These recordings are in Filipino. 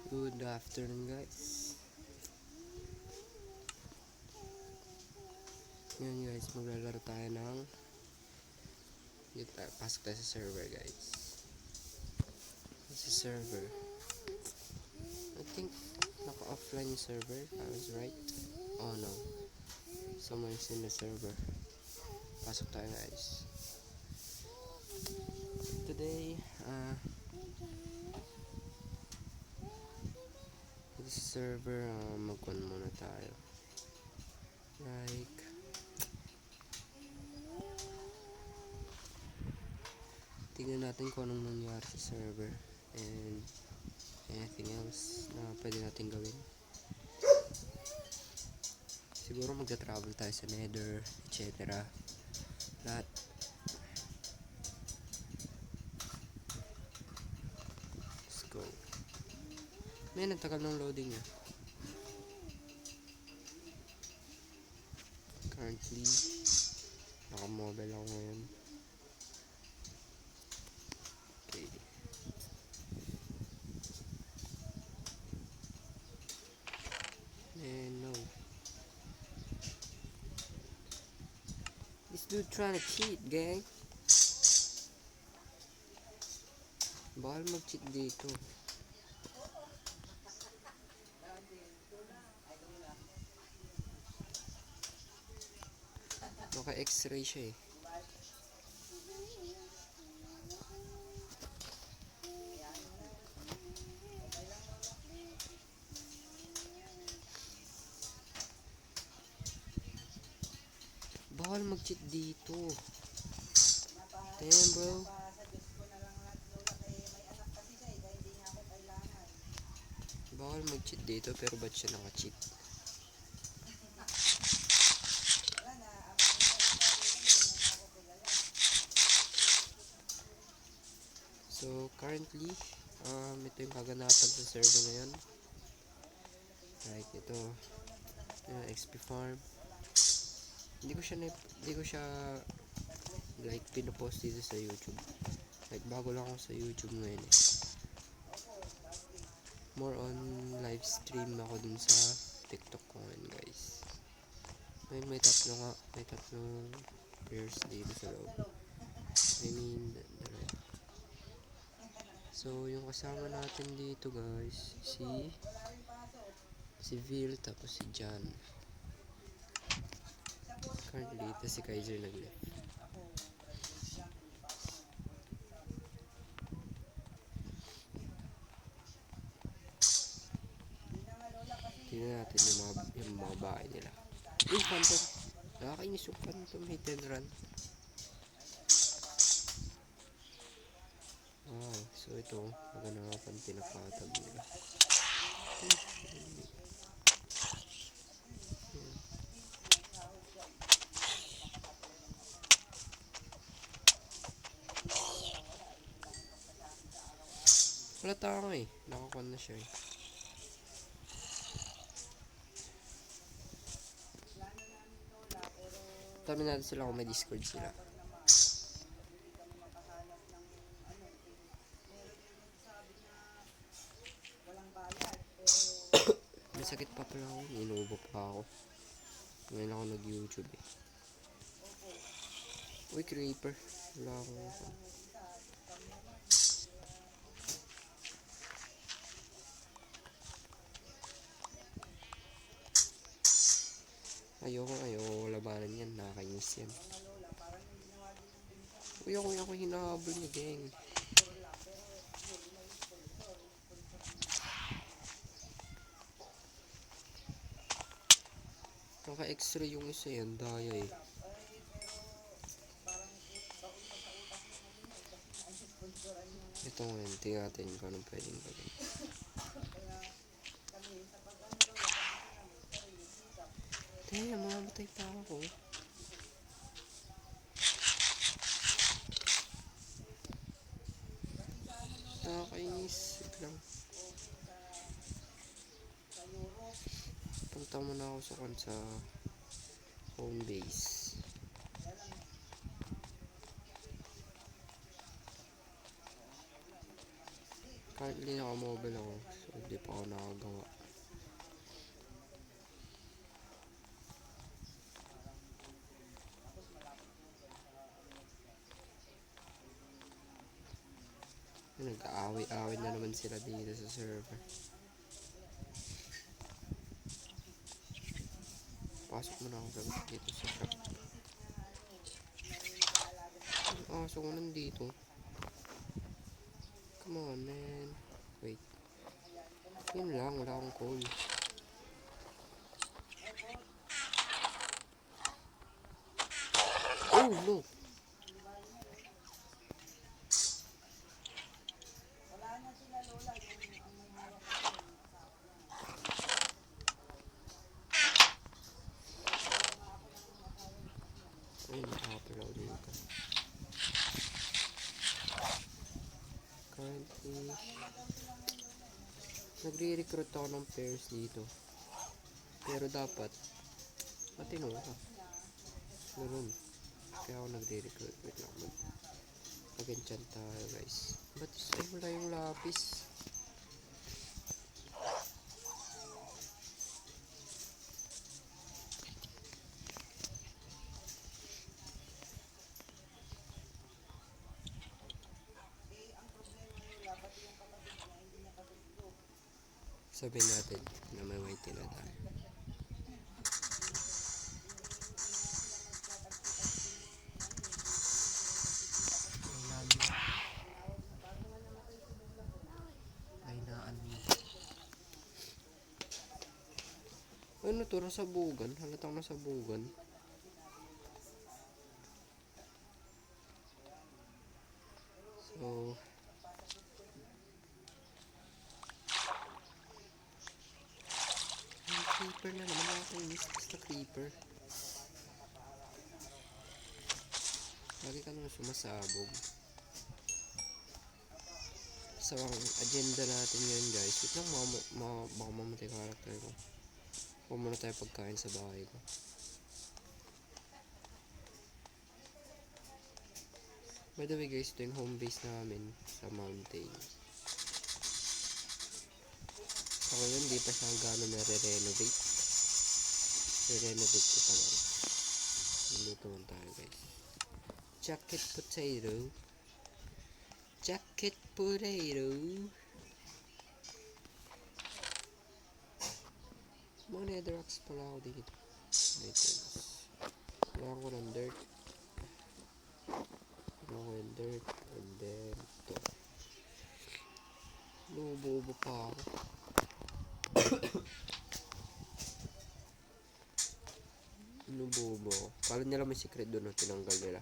Good afternoon guys. Ngayon guys, maglalaro tayo ng pasok tayo sa server guys. Sa server I think naka-offline yung server. I was right. Oh no, someone's in the server. Pasok tayo guys. Today this server, mag-on muna tayo. Like tingnan natin kung anong nangyari sa server and anything else na pwede natin gawin. Siguro magta-travel tayo sa Nether, etc. Lahat. Let's go. Man, ang tagal ng loading niya. Currently naka-mobile ako ngayon. Okay. No. This dude trying to cheat, gang. Bawal mag-cheat dito. Naka-x-ray siya eh. Bawal mag-cheat dito. Damn bro. Bawal mag-cheat dito pero ba't siya naka-cheat? So currently ito yung kaganapan sa server ngayon. Like ito XP farm. Hindi ko siya like pinopost dito sa YouTube. Like bago lang ako sa YouTube ngayon eh. More on live stream ako dun sa TikTok ko ngayon guys. Ngayon may tatlong players dito sa loob. I mean dalawa. So yung kasama natin dito guys, si Vil tapos si Jan. Currently ito si Kaiser nag-left. Tingnan natin yung mga bahay nila. Uy, phantom! Nakakainis yung phantom hit and run. So ito maganapan pinapatag nila. Wala tao eh, nakakuha na siya eh. Tabi natin sila kung may Discord sila. May sakit pa pala ako, inuubo pa ako. Ngayon ako nag-YouTube eh. Uy, creeper. Wala ako. Ayoko labanan yan, nakakainis yan. Uy, ako hinahabol niya, gang. Naka-x-ray yung isa yan, daya eh. Ito ngayon, tingnan natin kung anong pwedeng gawin. Damn, mamamatay pa ako. Nakakainis. Wait lang. Punta muna ako sa home base. Currently naka-mobile ako, so hindi pa ako nakagawa. Nag-aaway-aaway na naman sila dito sa server. Pasok mo na ako dito sa shop. Ang aso ko nandito. Come on, man. Wait. Yun lang, wala akong coal. Oh, no! Ayun, nakapalaw dito. Currently, nagre-recruit ako ng pairs dito. Pero dapat, matino ka. Ganun. Kaya ako nagre-recruit. Wait lang, mag-enchant tayo, guys. Ba't ay wala yung lapis? Sabihin natin na may white na tayo. Ano to? Nasabugan? Halatang nasabugan. So, creeper na naman ako yung basta creeper. Lagi ka naman sumasabog. So, ang agenda natin ngayon, guys. Wait lang, baka mamatay character ko. Huwag muna tayo pagkain sa bahay ko. By the way, guys, ito yung home base namin sa mountain. So, ngayon, di pa siya gano'n na-renovate. Re-renovate ko pa lang. Luto man tayo, guys. Jacket potato. Jacket potato. Mga netherrocks pala ako dito. Items. Kailangan ko ng dirt. Kailangan ko ng dirt. And then, ito. Lubo-ubo pa ako. Lubo-ubo ako. Kala nila may secret doon, no? Tinanggal nila.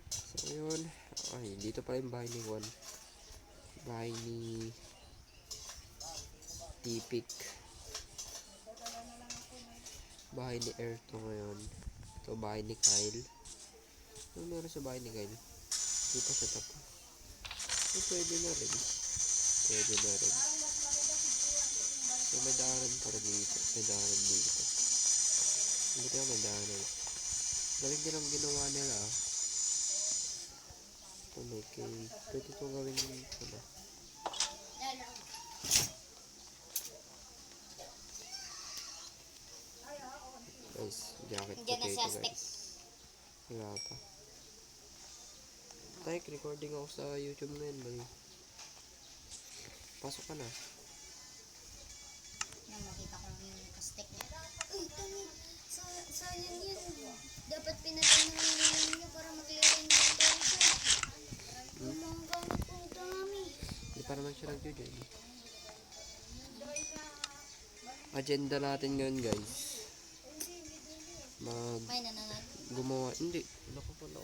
So, yun. Ay, dito pala yung bahay ni Juan. Bahay ni Tipik. Bahay ni Erto ngayon. Ito, bahay ni Kyle. Ano meron sa bahay ni Kyle? Hindi pa siya tapos. Pwede na rin. Pwede na rin. So, may daanan pa rin dito. May daanan dito. Hindi tayo may daanan. Galing din ang ginawa nila. Ito may cave. Pwede ito gawin ito na. Guys, jacket potato, guys. Wala pa. Tayo, recording ako sa YouTube ngayon, bali. Pasok ka na. Makita ko lang yung kastek niya. Uy, tangin. Sayang yun. Dapat pinatay niya para mag-clear inventory siya. Yung mga gamit ko dami. Hindi pa naman siya nag-join. Agenda natin ngayon, guys. May nananag. Gumawa. Hindi. Naku pa na.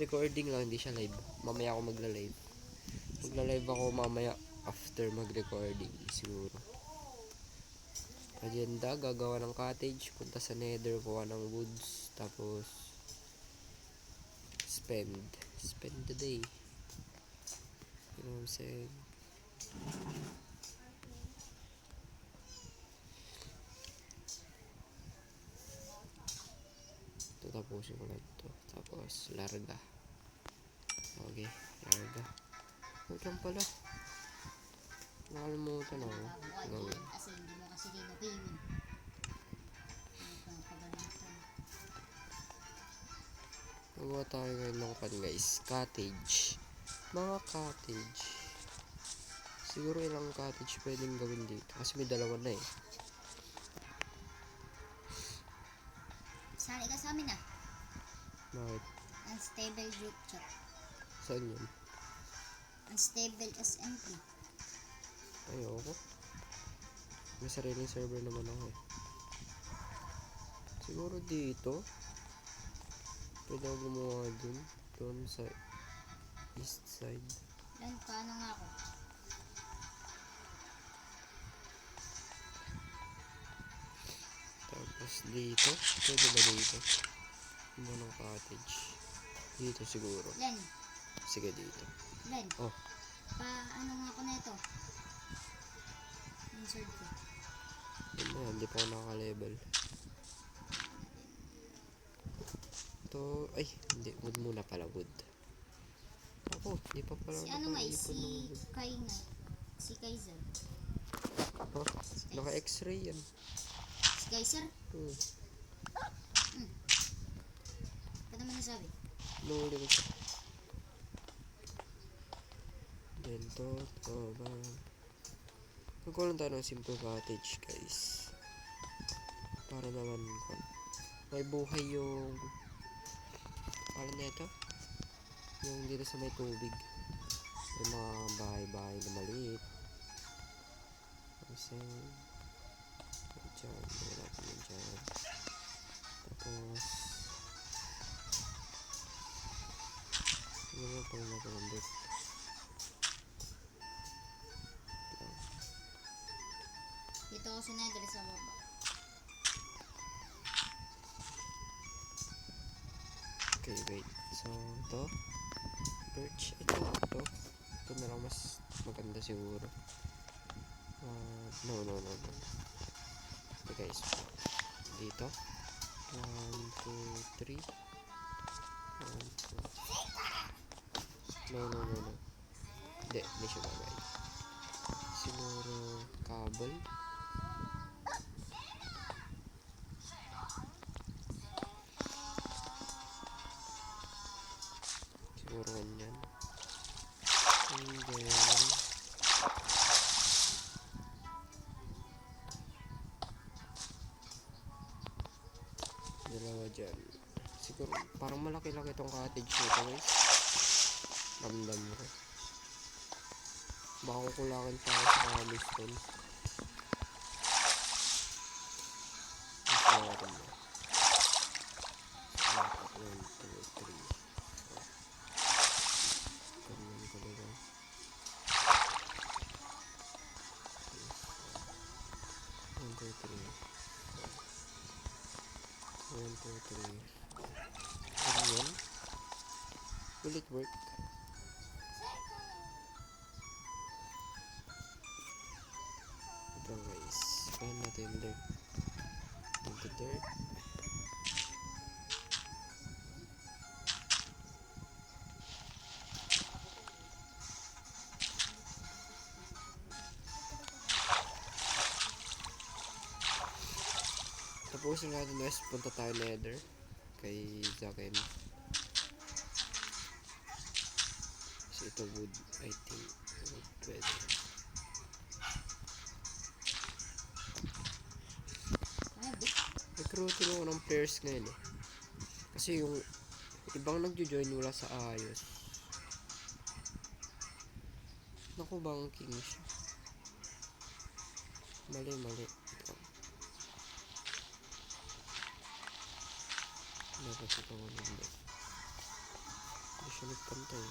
Recording lang, hindi siya live. Mamaya ako magla-live. Magla-live ako mamaya after mag-recording siguro. Agenda, gagawa ng cottage, punta sa nether, kuha ng woods, tapos spend the day. You know what I'm saying? Ito, tapusin ko lang ito. Tapos larga. Okay. pala. Nakalimutan ako. Gawin. Kasi hindi mo kasi dinupin. Magawa tayo ngayon ng pan guys. Cottage. Mga cottage. Siguro ilang cottage pwedeng gawin dito. Kasi may dalawa na eh. Sali ka sa amin ah. Bakit? Unstable group chat. Saan yun? Unstable SMP. Ayoko. May sariling server naman ako eh. Siguro dito. Pwede ako gumawa dun. Doon sa east side. Lan, paano nga ako? Tapos dito. Pwede ba dito? Gumawa ng cottage. Dito siguro. Lan, Sige dito. Lan. Oh. Ano nga ako na ito? Insert ko. Yun na, hindi pa ako nakaka-level. Ito, ay, hindi. Wood muna pala, wood. Ako, hindi pa pala Si ano nga eh, nakaipon ng si wood. Kai nga. Si Kaiser. Oh, naka-x-ray yan. Si Kaiser? Hmm. Ba't naman nasabi? Nahuli ko siya. Then to, ba? Magkulang tayo ng simple cottage, guys. Para naman, may buhay yung, ano na ito? Yung dito sa may tubig. May mga bahay-bahay na maliit. Kasi, dyan, natin yun dyan. Tapos, ano pa natin ang bit? Dito ako sa nether sa baba. Okay, wait. So, ito. Birch. Ito. Ito na lang mas maganda siguro. No. Okay, guys. Dito. 1, 2, 3. 1, 2. No. Hindi siya bagay. Siguro, cable. Siguro ganyan. And then, dalawa dyan. Siguro, parang malaki-laki itong cottage nito guys. Ramdam ko. Baka kukulangin pa ako sa cobblestone. Mas natin ba? 1, 2, 3. Ganyan ko lang. 1, 2, 3. 1, 2, 3. Ganyan. Will it work? Ito guys. Kaya natin yung dirt. Into dirt. Tapusin natin guys. Punta tayo nether. Kay Zaken. So ito wood. I think. Wood pwede. Recruiting ako ng players ngayon eh. Kasi yung ibang nagjo-join wala sa ayos. Naku bang king siya. Mali. Ito. Dapat ito ko hindi. Hindi siya nagpantay.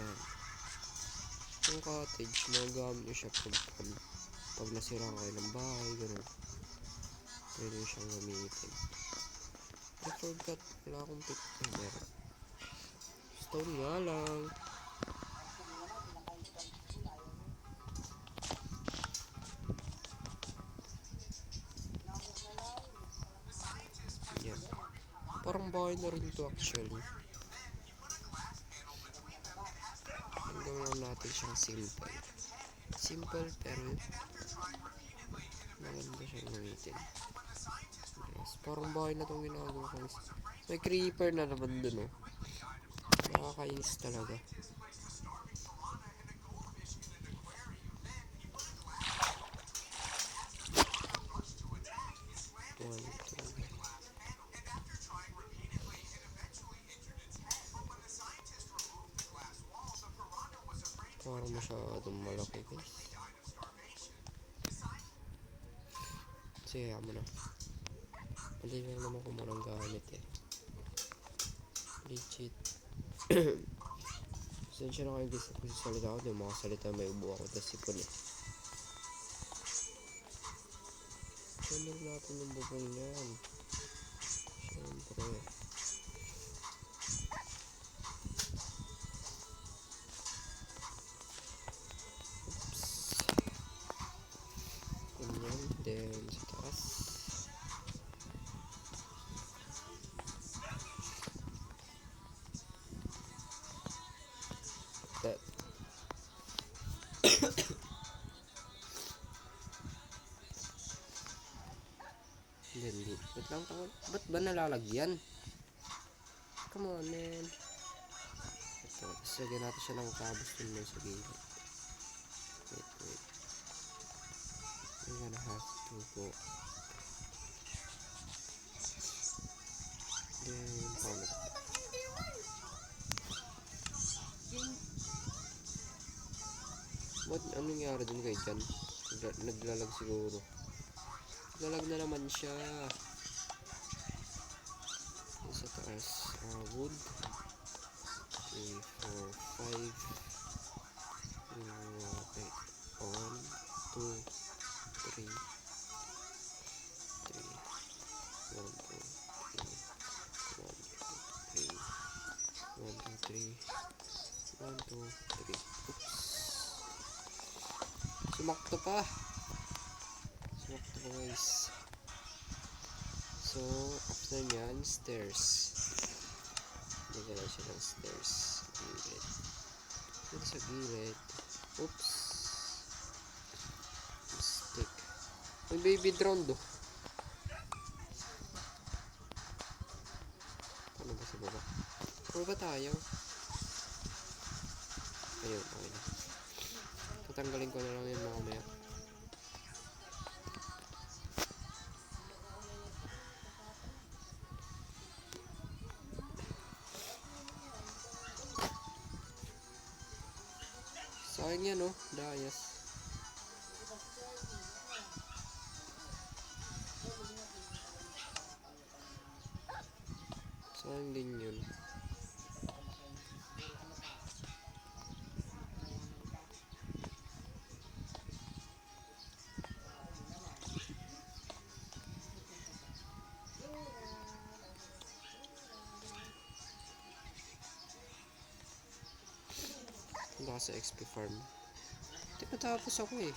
Yan. Yung cottage, magagamit nyo siya pag nasirang kayo ng bahay, gano'n. Pwede siyang gamitin. I forgot, wala akong pick. Meron. Stone nga lang. Yan. Parang bahay na rin to actually. gawin natin siyang simple. Simple pero maganda siyang gamitin. Yes, parang bahay na itong ginagawa ko. May creeper na naman dun, oh. Nakakainis talaga. Parang masyadong malaki, guys. Sige, mo na. Hindi lang naman kung manang gamit eh. Legit. Sensya na kayo guys kung salita ako. Yung mga salita may ubo ako. Tapos sipon eh. Sandal natin yung bubong yan. Siyempre. Ganyan. Then sa taas. That. Hindi. Wait lang tawad. Ba't ba nalalagyan? Come on, man. Ito. Tapos lagyan natin siya ng cobblestone mo sa gilid. Wait. We're gonna have to go. Then, paano? Ba't anong nangyari dun kay Jan? Naglalag siguro. Naglalag na naman siya. Sa taas. Wood. 3, 4, 5. Okay. 1, 2, 3. 1, 2, 3. 1, 2, 3. Oops. Sumakto pa guys. So after nyan, stairs. Nagala siya ng stairs. Gilid. Dito sa gilid. Oops. Mistake. May baby drone do. Ano ba sa baba? Ano ba tayo? Ayun, okay na. Tatanggalin ko na lang yun mga maya. Sayang yan, oh. Dayas. Sayang din yun. Wala sa XP farm. Hindi matapos ako eh.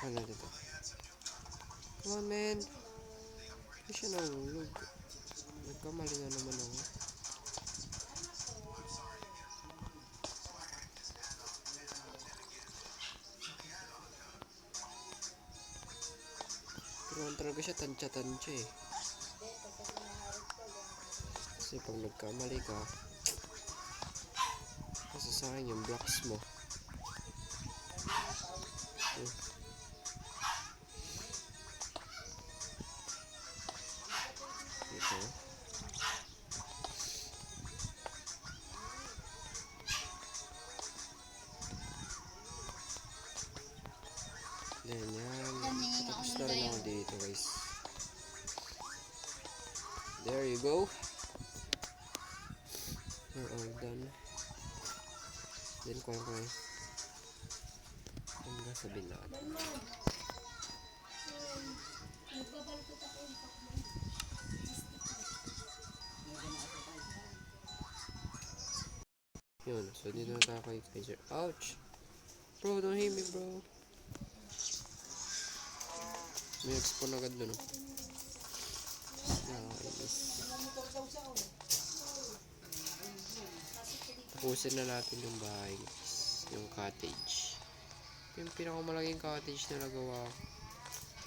Ano dito? Come on, man. Hindi siya nahulog. Nagkamali na naman ako. Pero talaga siya tansya-tansya eh. Kasi pag nagkamali ka, masasayang yung blocks mo. Ito. Then yan. Tapos na rin ako dito guys. There you go. We're all done. Then kuha ko eh. Ang sabihin natin. Yun, so dito na tayo kay Kaiser. Ouch! Bro, don't hit me, bro. May expo na agad dun, oh. Nakakainis. Tapusin na natin yung bahay, guys. Yung cottage. Ito yung pinakamalaking cottage na nagawa ko.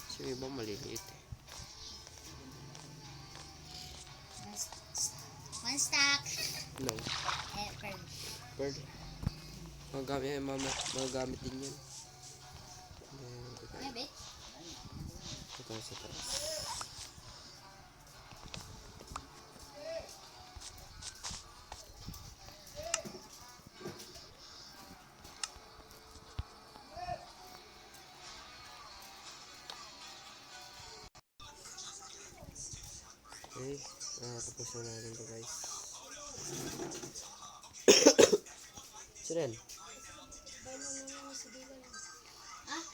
Kasi yung iba maliliit, eh. One stack. No. Pearl. Bird. Magagamit din yan. Ayan, ito tayo. May bit? Ito tayo sa taas. Okay, tapos na natin ito, guys. Siren. Ah?